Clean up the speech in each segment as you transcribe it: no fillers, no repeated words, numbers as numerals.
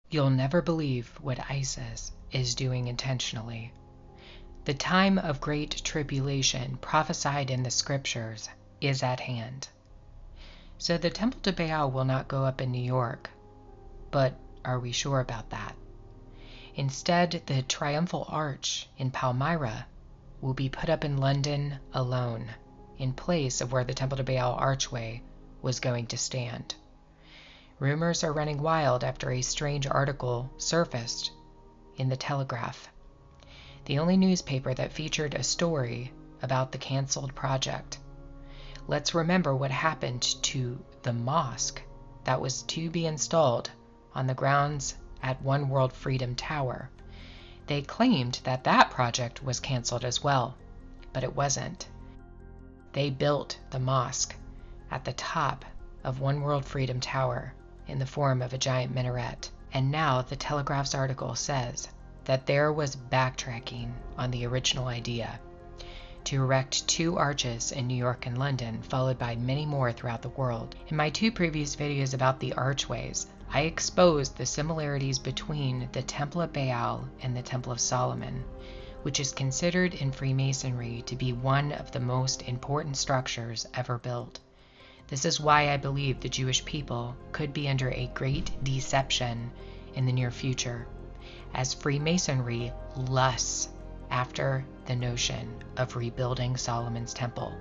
You'll never believe what ISIS is doing intentionally. The time of great tribulation prophesied in the scriptures is at hand. So the temple to Baal will not go up in New York, but are we sure about that? Instead, the triumphal arch in Palmyra will be put up in London alone, in place of where the temple to Baal archway was going to stand. Rumors are running wild after a strange article surfaced in the Telegraph, the only newspaper that featured a story about the canceled project. Let's remember what happened to the mosque that was to be installed on the grounds at One World Freedom Tower. They claimed that that project was canceled as well, but it wasn't. They built the mosque at the top of One World Freedom Tower in the form of a giant minaret. And now the Telegraph's article says that there was backtracking on the original idea to erect 2 arches in New York and London, followed by many more throughout the world. In my 2 previous videos about the archways, I exposed the similarities between the Temple of Baal and the Temple of Solomon, which is considered in Freemasonry to be one of the most important structures ever built. This is why I believe the Jewish people could be under a great deception in the near future, as Freemasonry lusts after the notion of rebuilding Solomon's temple.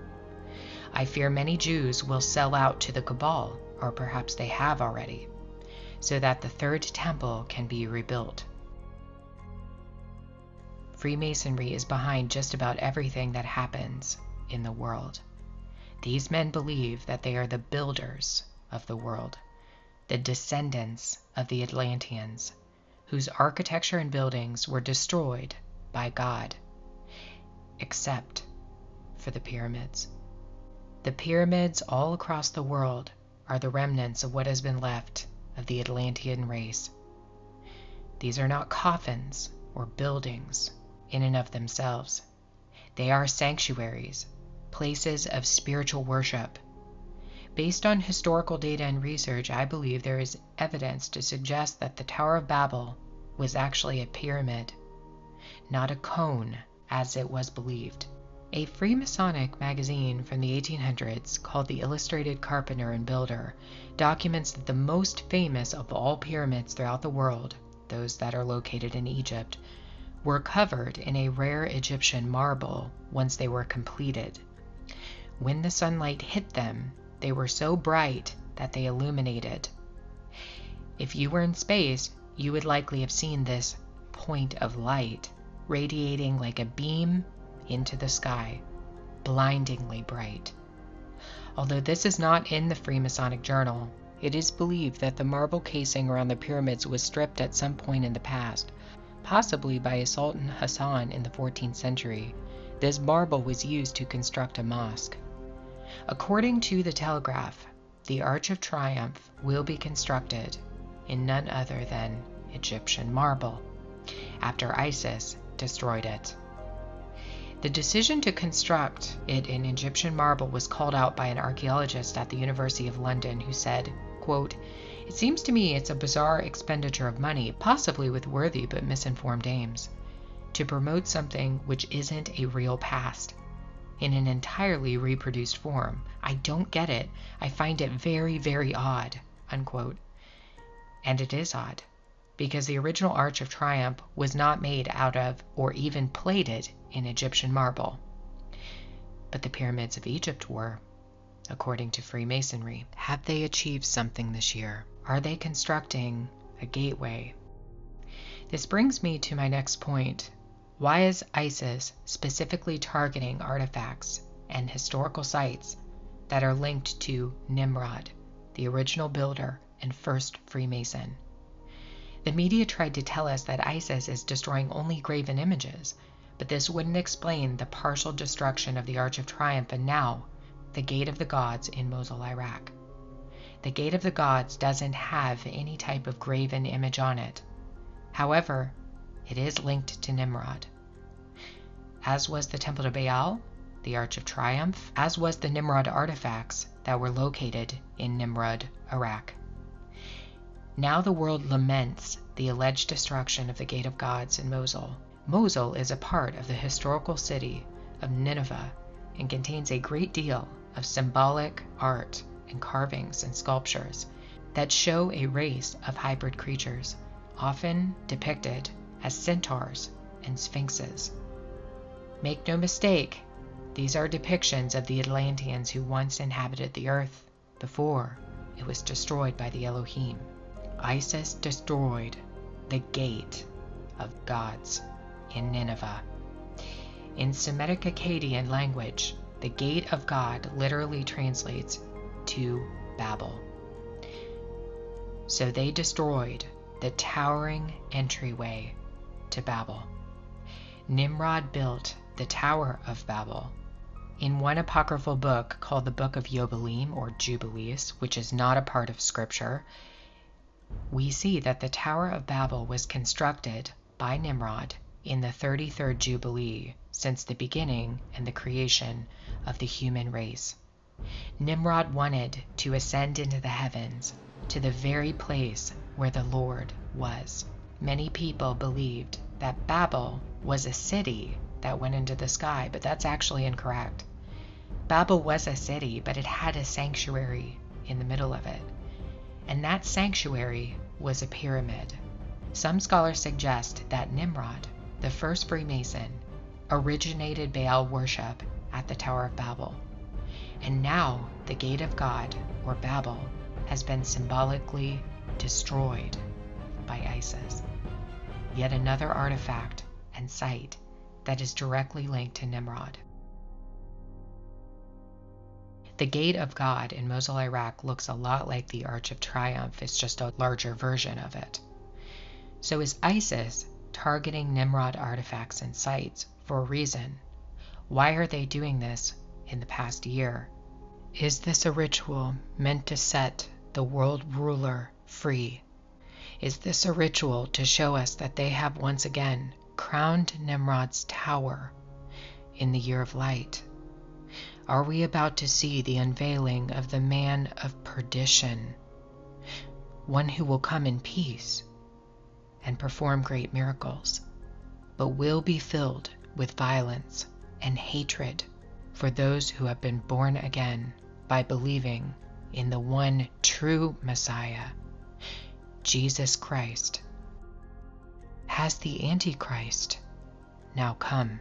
I fear many Jews will sell out to the cabal, or perhaps they have already, so that the third temple can be rebuilt. Freemasonry is behind just about everything that happens in the world. These men believe that they are the builders of the world, the descendants of the Atlanteans, whose architecture and buildings were destroyed by God, except for the pyramids. The pyramids all across the world are the remnants of what has been left of the Atlantean race. These are not coffins or buildings in and of themselves. They are sanctuaries, places of spiritual worship. Based on historical data and research, I believe there is evidence to suggest that the Tower of Babel was actually a pyramid, not a cone as it was believed. A Freemasonic magazine from the 1800s called the Illustrated Carpenter and Builder documents that the most famous of all pyramids throughout the world, those that are located in Egypt, were covered in a rare Egyptian marble once they were completed. When the sunlight hit them, they were so bright that they illuminated. If you were in space, you would likely have seen this point of light radiating like a beam into the sky, blindingly bright. Although this is not in the Freemasonic Journal, it is believed that the marble casing around the pyramids was stripped at some point in the past, possibly by a Sultan Hassan in the 14th century. This marble was used to construct a mosque. According to the Telegraph, the Arch of Triumph will be constructed in none other than Egyptian marble, after ISIS destroyed it. The decision to construct it in Egyptian marble was called out by an archaeologist at the University of London who said, quote, "It seems to me it's a bizarre expenditure of money, possibly with worthy but misinformed aims, to promote something which isn't a real past in an entirely reproduced form. I don't get it. I find it very, very odd," unquote. And it is odd, because the original Arch of Triumph was not made out of or even plated in Egyptian marble. But the pyramids of Egypt were, according to Freemasonry. Have they achieved something this year? Are they constructing a gateway? This brings me to my next point. Why is ISIS specifically targeting artifacts and historical sites that are linked to Nimrod, the original builder and first Freemason? The media tried to tell us that ISIS is destroying only graven images, but this wouldn't explain the partial destruction of the Arch of Triumph and now the Gate of the Gods in Mosul, Iraq. The Gate of the Gods doesn't have any type of graven image on it. However, it is linked to Nimrod, as was the Temple to Baal, the Arch of Triumph, as was the Nimrod artifacts that were located in Nimrod, Iraq. Now the world laments the alleged destruction of the Gate of Gods in Mosul. Mosul is a part of the historical city of Nineveh and contains a great deal of symbolic art and carvings and sculptures that show a race of hybrid creatures, often depicted as centaurs and sphinxes. Make no mistake, these are depictions of the Atlanteans who once inhabited the earth before it was destroyed by the Elohim. Isis destroyed the Gate of Gods in Nineveh. In Semitic Akkadian language, the Gate of God literally translates to Babel. So they destroyed the towering entryway to Babel. Nimrod built the Tower of Babel. In one apocryphal book called the Book of Yobelim or Jubilees, which is not a part of Scripture, we see that the Tower of Babel was constructed by Nimrod in the 33rd Jubilee since the beginning and the creation of the human race. Nimrod wanted to ascend into the heavens, to the very place where the Lord was. Many people believed that Babel was a city that went into the sky, but that's actually incorrect. Babel was a city, but it had a sanctuary in the middle of it. And that sanctuary was a pyramid. Some scholars suggest that Nimrod, the first Freemason, originated Baal worship at the Tower of Babel. And now the Gate of God, or Babel, has been symbolically destroyed by Isis. Yet another artifact and site that is directly linked to Nimrod. The Gate of God in Mosul, Iraq looks a lot like the Arch of Triumph. It's just a larger version of it. So is ISIS targeting Nimrod artifacts and sites for a reason? Why are they doing this in the past year? Is this a ritual meant to set the world ruler free? Is this a ritual to show us that they have once again crowned Nimrod's tower in the year of light? Are we about to see the unveiling of the man of perdition, one who will come in peace and perform great miracles, but will be filled with violence and hatred for those who have been born again by believing in the one true Messiah, Jesus Christ? Has the Antichrist now come?